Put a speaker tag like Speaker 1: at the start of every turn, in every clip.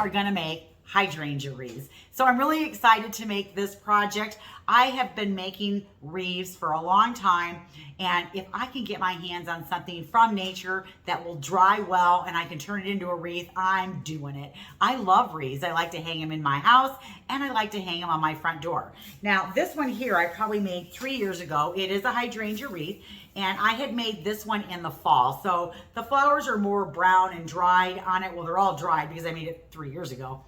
Speaker 1: are gonna make hydrangea wreaths. So I'm really excited to make this project. I have been making wreaths for a long time, and if I can get my hands on something from nature that will dry well and I can turn it into a wreath, I'm doing it. I love wreaths. I like to hang them in my house, and I like to hang them on my front door. Now, this one here I probably made 3 years ago. It is a hydrangea wreath, and I had made this one in the fall. So the flowers are more brown and dried on it. Well, they're all dried because I made it 3 years ago.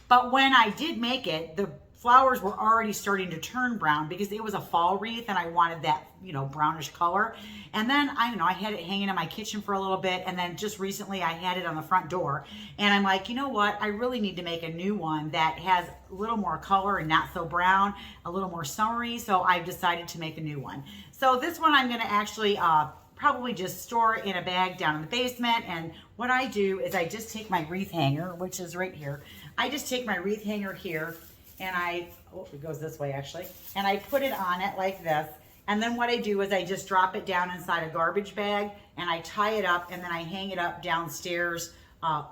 Speaker 1: But when I did make it, the flowers were already starting to turn brown because it was a fall wreath and I wanted that, you know, brownish color. And then, I don't know, I had it hanging in my kitchen for a little bit, and then just recently I had it on the front door. And I'm like, you know what? I really need to make a new one that has a little more color and not so brown, a little more summery. So I've decided to make a new one. So this one I'm gonna actually probably just store in a bag down in the basement. And what I do is I just take my wreath hanger, which is right here. I just take my wreath hanger here, and it goes this way actually, and I put it on it like this. And then what I do is I just drop it down inside a garbage bag, and I tie it up, and then I hang it up downstairs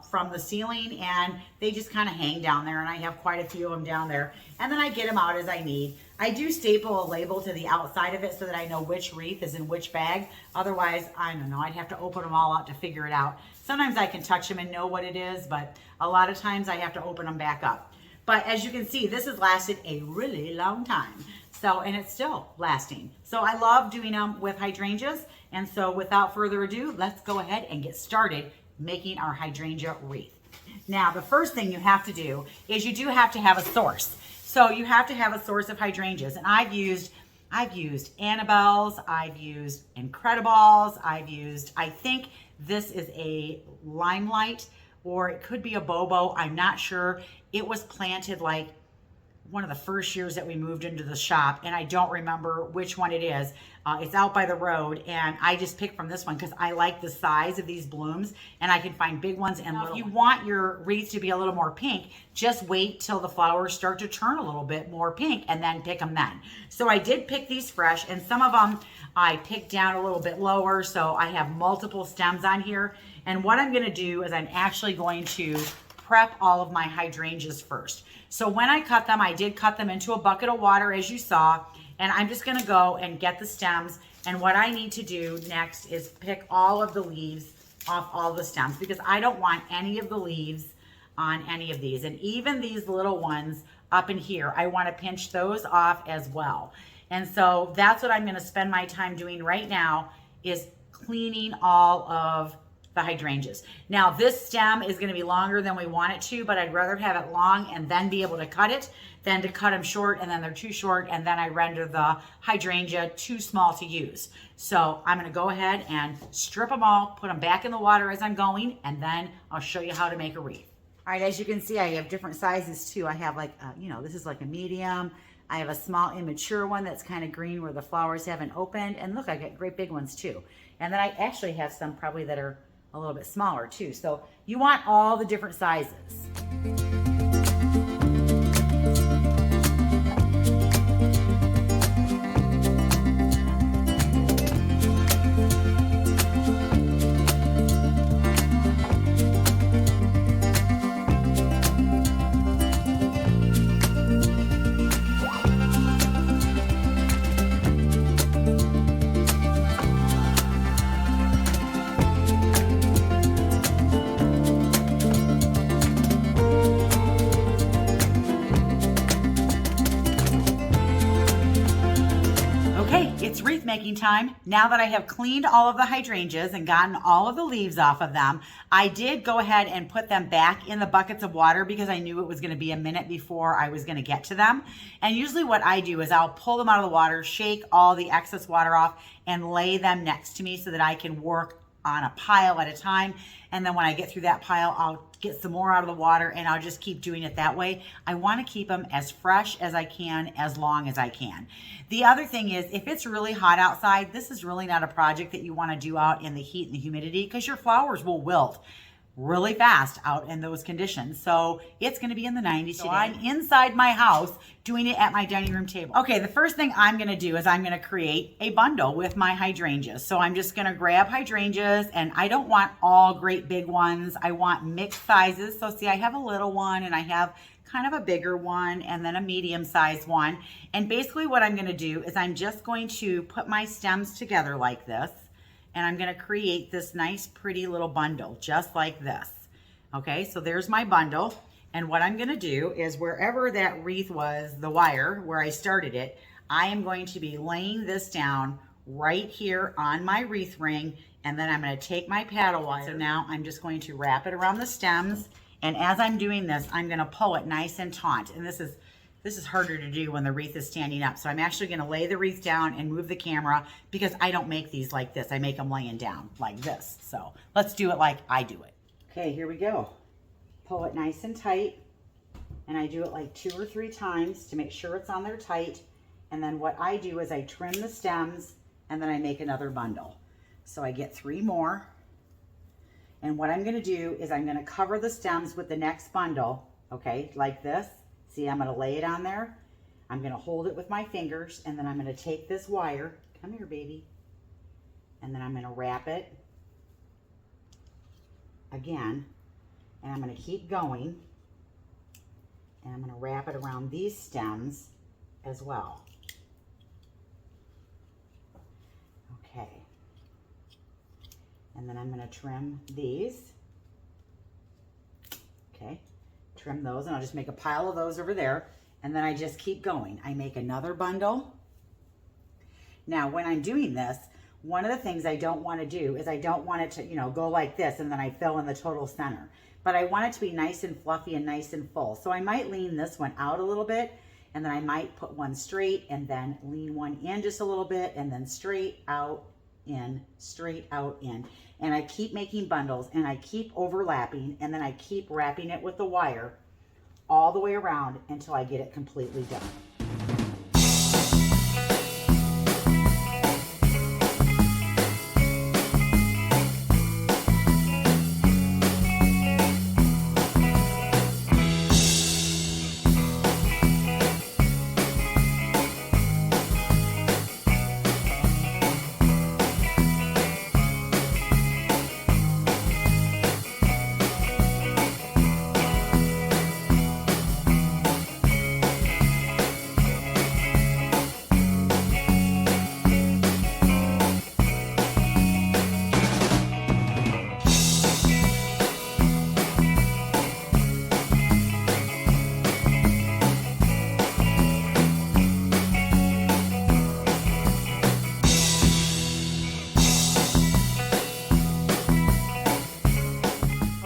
Speaker 1: from the ceiling, and they just kind of hang down there, and I have quite a few of them down there. And then I get them out as I need. I do staple a label to the outside of it so that I know which wreath is in which bag. Otherwise, I don't know, I'd have to open them all out to figure it out. Sometimes I can touch them and know what it is, but a lot of times I have to open them back up. But as you can see, this has lasted a really long time. So, and it's still lasting. So I love doing them with hydrangeas. And so without further ado, let's go ahead and get started making our hydrangea wreath. Now, the first thing you have to do is you do have to have a source. So you have to have a source of hydrangeas. And I've used Annabelle's, I've used Incredibles, I think this is a Limelight, or it could be a Bobo, I'm not sure. It was planted like one of the first years that we moved into the shop, and I don't remember which one it is. It's out by the road, and I just picked from this one because I like the size of these blooms, and I can find big ones and little. If you want your wreath to be a little more pink, just wait till the flowers start to turn a little bit more pink, and then pick them then. So I did pick these fresh, and some of them I picked down a little bit lower, so I have multiple stems on here. And what I'm gonna do is I'm actually going to prep all of my hydrangeas first. So when I cut them, I did cut them into a bucket of water, as you saw, and I'm just gonna go and get the stems. And what I need to do next is pick all of the leaves off all the stems, because I don't want any of the leaves on any of these. And even these little ones up in here, I wanna pinch those off as well. And so that's what I'm gonna spend my time doing right now, is cleaning all of the hydrangeas. Now this stem is going to be longer than we want it to, but I'd rather have it long and then be able to cut it than to cut them short and then they're too short and then I render the hydrangea too small to use. So I'm going to go ahead and strip them all, put them back in the water as I'm going, and then I'll show you how to make a wreath. All right, as you can see, I have different sizes too. I have like, you know, this is like a medium. I have a small immature one that's kind of green where the flowers haven't opened. And look, I got great big ones too. And then I actually have some probably that are a little bit smaller too. So you want all the different sizes. Wreath making time. Now that I have cleaned all of the hydrangeas and gotten all of the leaves off of them, I did go ahead and put them back in the buckets of water because I knew it was going to be a minute before I was going to get to them. And usually what I do is I'll pull them out of the water, shake all the excess water off, and lay them next to me so that I can work on a pile at a time. And then when I get through that pile, I'll get some more out of the water and I'll just keep doing it that way. I want to keep them as fresh as I can, as long as I can. The other thing is, if it's really hot outside, this is really not a project that you want to do out in the heat and the humidity because your flowers will wilt. really fast out in those conditions. So it's going to be in the 90s today. I'm inside my house doing it at my dining room table. Okay, the first thing I'm going to do is I'm going to create a bundle with my hydrangeas. So I'm just going to grab hydrangeas, and I don't want all great big ones. I want mixed sizes. So see, I have a little one and I have kind of a bigger one and then a medium-sized one. And basically what I'm going to do is I'm just going to put my stems together like this. And I'm going to create this nice pretty little bundle just like this. Okay, so there's my bundle, and what I'm going to do is wherever that wreath was, the wire where I started it, I am going to be laying this down right here on my wreath ring, and then I'm going to take my paddle wire. So now I'm just going to wrap it around the stems, and as I'm doing this, I'm going to pull it nice and taut. And this is harder to do when the wreath is standing up. So I'm actually going to lay the wreath down and move the camera, because I don't make these like this. I make them laying down like this. So let's do it like I do it. Okay, here we go. Pull it nice and tight. And I do it like 2 or 3 times to make sure it's on there tight. And then what I do is I trim the stems, and then I make another bundle. So I get 3 more. And what I'm going to do is I'm going to cover the stems with the next bundle, okay, like this. See, I'm going to lay it on there. I'm going to hold it with my fingers, and then I'm going to take this wire. Come here, baby. And then I'm going to wrap it again, and I'm going to keep going, and I'm going to wrap it around these stems as well. Okay. And then I'm going to trim these. Okay. Trim those, and I'll just make a pile of those over there, and then I just keep going. I make another bundle. Now when I'm doing this, one of the things I don't want to do is I don't want it to, you know, go like this and then I fill in the total center, but I want it to be nice and fluffy and nice and full. So I might lean this one out a little bit, and then I might put one straight and then lean one in just a little bit, and then straight out in, straight out in. And I keep making bundles, and I keep overlapping, and then I keep wrapping it with the wire all the way around until I get it completely done.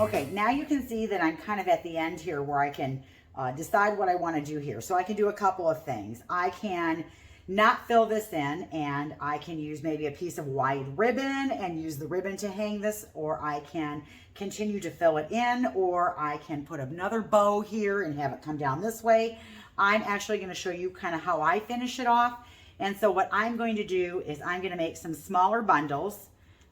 Speaker 1: Okay, now you can see that I'm kind of at the end here where I can decide what I want to do here. So I can do a couple of things. I can not fill this in, and I can use maybe a piece of wide ribbon and use the ribbon to hang this, or I can continue to fill it in, or I can put another bow here and have it come down this way. I'm actually going to show you kind of how I finish it off. And so what I'm going to do is I'm going to make some smaller bundles.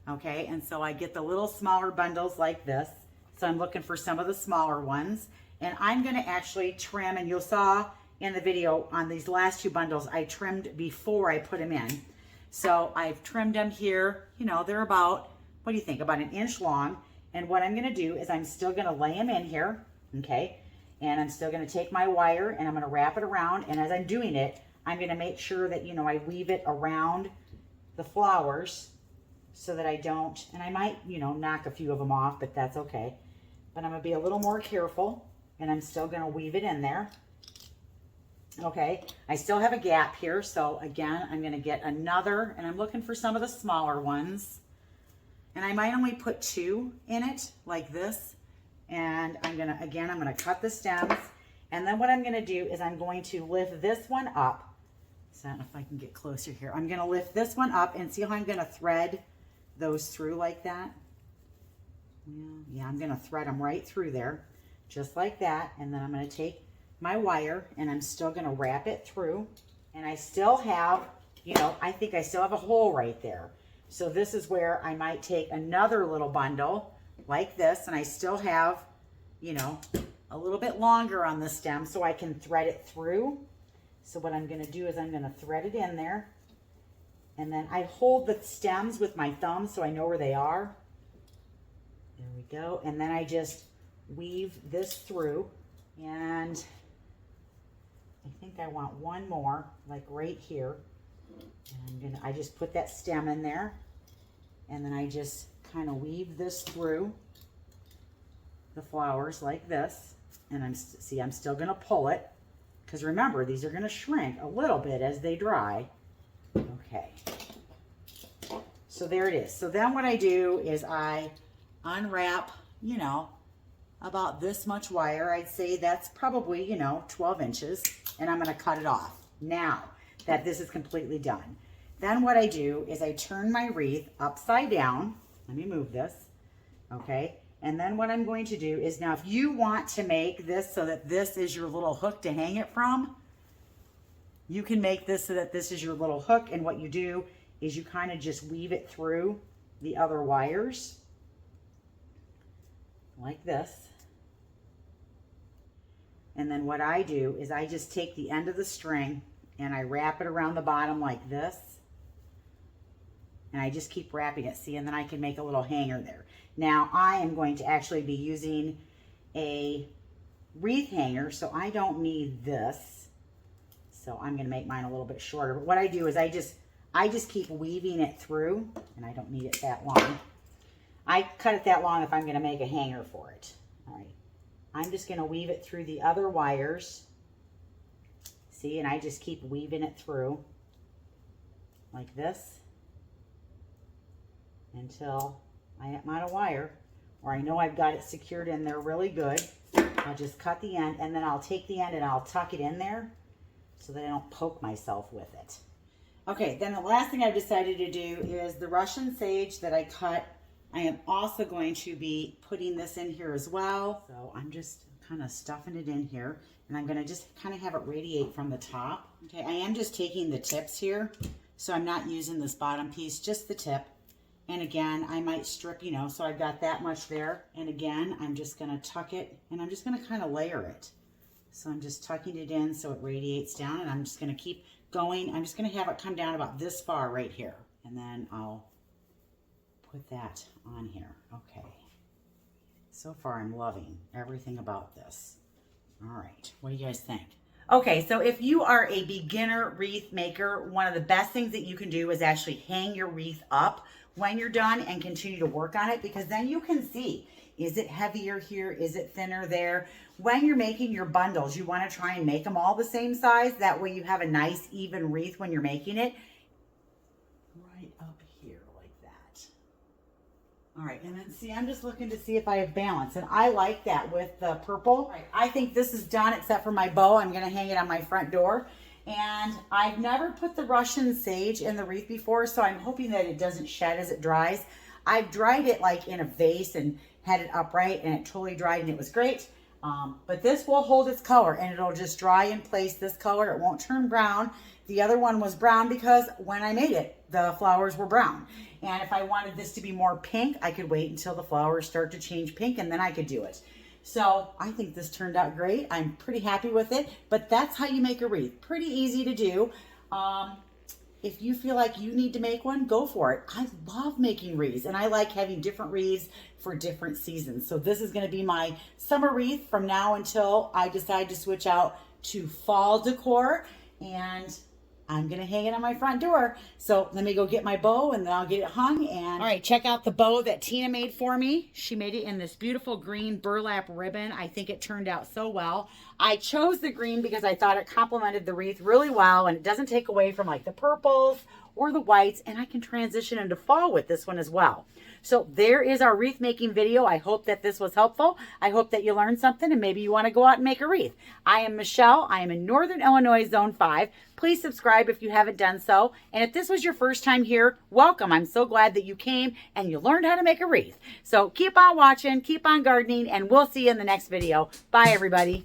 Speaker 1: Okay, and so I get the little smaller bundles like this. So I'm looking for some of the smaller ones, and I'm going to actually trim, and you saw in the video on these last 2 bundles, I trimmed before I put them in. So I've trimmed them here, you know, they're about, what do you think, about 1 inch long. And what I'm going to do is I'm still going to lay them in here, okay? And I'm still going to take my wire and I'm going to wrap it around. And as I'm doing it, I'm going to make sure that, you know, I weave it around the flowers so that I don't, and I might, you know, knock a few of them off, but that's okay. But I'm going to be a little more careful, and I'm still going to weave it in there. Okay, I still have a gap here, so again, I'm going to get another, and I'm looking for some of the smaller ones. And I might only put 2 in it, like this. And I'm going to, again, I'm going to cut the stems. And then what I'm going to do is I'm going to lift this one up. So I don't know if I can get closer here. I'm going to lift this one up, and see how I'm going to thread those through like that? Yeah, I'm going to thread them right through there, just like that. And then I'm going to take my wire, and I'm still going to wrap it through. And I still have, you know, I think I still have a hole right there. So this is where I might take another little bundle like this, and I still have, you know, a little bit longer on the stem so I can thread it through. So what I'm going to do is I'm going to thread it in there, and then I hold the stems with my thumb so I know where they are. There we go. And then I just weave this through, and I think I want one more, like right here. And I just put that stem in there, and then I just kind of weave this through the flowers like this. And I'm still going to pull it, because remember, these are going to shrink a little bit as they dry. Okay. So there it is. So then what I do is I unwrap, you know, about this much wire. I'd say that's probably, you know, 12 inches, and I'm going to cut it off. Now that this is completely done, then what I do is I turn my wreath upside down. Let me move this. Okay. And then what I'm going to do is, now if you want to make this so that this is your little hook to hang it from, you can make this so that this is your little hook. And what you do is you kind of just weave it through the other wires like this. And then what I do is I just take the end of the string and I wrap it around the bottom like this. And I just keep wrapping it, see, and then I can make a little hanger there. Now I am going to actually be using a wreath hanger, so I don't need this. So I'm gonna make mine a little bit shorter. But what I do is I just keep weaving it through, and I don't need it that long. I cut it that long if I'm gonna make a hanger for it. All right, I'm just gonna weave it through the other wires. See, and I just keep weaving it through like this until I am out of wire, or I know I've got it secured in there really good. I'll just cut the end, and then I'll take the end and I'll tuck it in there so that I don't poke myself with it. Okay, then the last thing I've decided to do is the Russian sage that I cut. I am also going to be putting this in here as well. So I'm just kind of stuffing it in here, and I'm going to just kind of have it radiate from the top. Okay, I am just taking the tips here, so I'm not using this bottom piece, just the tip. And again, I might strip, you know, so I've got that much there. And again, I'm just going to tuck it, and I'm just going to kind of layer it. So I'm just tucking it in so it radiates down, and I'm just going to keep going. I'm just going to have it come down about this far right here. And then I'll put that on here. Okay. So far, I'm loving everything about this. All right. What do you guys think? Okay, so if you are a beginner wreath maker, one of the best things that you can do is actually hang your wreath up when you're done and continue to work on it, because then you can see, is it heavier here? Is it thinner there? When you're making your bundles, you want to try and make them all the same size. That way you have a nice even wreath when you're making it. Right up here like that. All right, and then see, I'm just looking to see if I have balance, and I like that with the purple. Right, I think this is done except for my bow. I'm going to hang it on my front door. And I've never put the Russian sage in the wreath before, so I'm hoping that it doesn't shed as it dries. I've dried it like in a vase and had it upright, and it totally dried, and it was great. But this will hold its color, and it'll just dry in place this color. It won't turn brown. The other one was brown because when I made it, the flowers were brown. And if I wanted this to be more pink, I could wait until the flowers start to change pink, and then I could do it. So I think this turned out great. I'm pretty happy with it, but that's how you make a wreath. Pretty easy to do. If you feel like you need to make one, go for it. I love making wreaths, and I like having different wreaths for different seasons. So this is going to be my summer wreath from now until I decide to switch out to fall decor, and I'm going to hang it on my front door. So let me go get my bow, and then I'll get it hung. And all right, check out the bow that Tina made for me. She made it in this beautiful green burlap ribbon. I think it turned out so well. I chose the green because I thought it complemented the wreath really well, and it doesn't take away from like the purples or the whites, and I can transition into fall with this one as well. So there is our wreath making video. I hope that this was helpful. I hope that you learned something, and maybe you want to go out and make a wreath. I am Michelle. I am in Northern Illinois, Zone 5. Please subscribe if you haven't done so. And if this was your first time here, welcome. I'm so glad that you came and you learned how to make a wreath. So keep on watching, keep on gardening, and we'll see you in the next video. Bye, everybody.